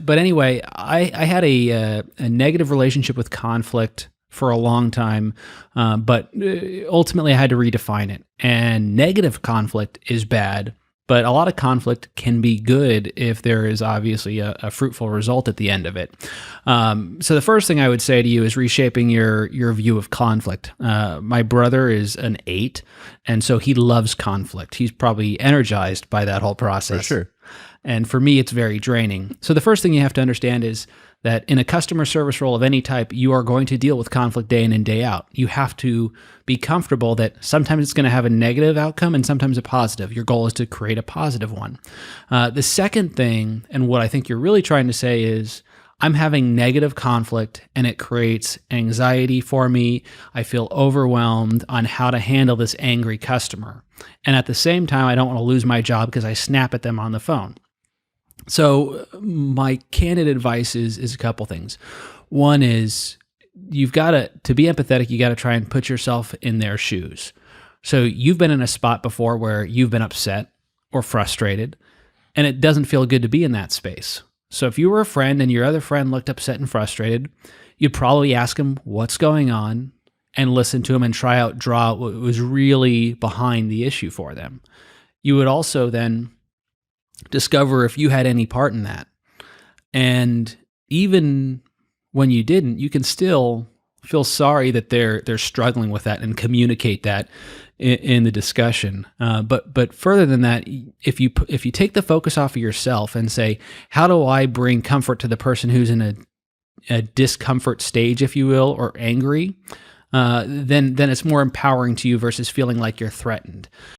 but anyway, I had a negative relationship with conflict for a long time, but ultimately I had to redefine it. And negative conflict is bad, but a lot of conflict can be good if there is obviously a fruitful result at the end of it. So the first thing I would say to you is reshaping your view of conflict. My brother is an 8, and so he loves conflict. He's probably energized by that whole process. For sure. And for me, it's very draining. So the first thing you have to understand is that in a customer service role of any type, you are going to deal with conflict day in and day out. You have to be comfortable that sometimes it's going to have a negative outcome and sometimes a positive. Your goal is to create a positive one. The second thing, and what I think you're really trying to say is, I'm having negative conflict and it creates anxiety for me. I feel overwhelmed on how to handle this angry customer. And at the same time, I don't want to lose my job because I snap at them on the phone. So my candid advice is a couple things. One is you've got to be empathetic, you got to try and put yourself in their shoes. So you've been in a spot before where you've been upset or frustrated, and it doesn't feel good to be in that space. So if you were a friend and your other friend looked upset and frustrated, you'd probably ask him what's going on and listen to him and draw out what was really behind the issue for them. You would also then discover if you had any part in that. And even when you didn't, you can still feel sorry that they're struggling with that and communicate that in the discussion. But further than that, if you take the focus off of yourself and say, how do I bring comfort to the person who's in a discomfort stage, if you will, or angry, then it's more empowering to you versus feeling like you're threatened.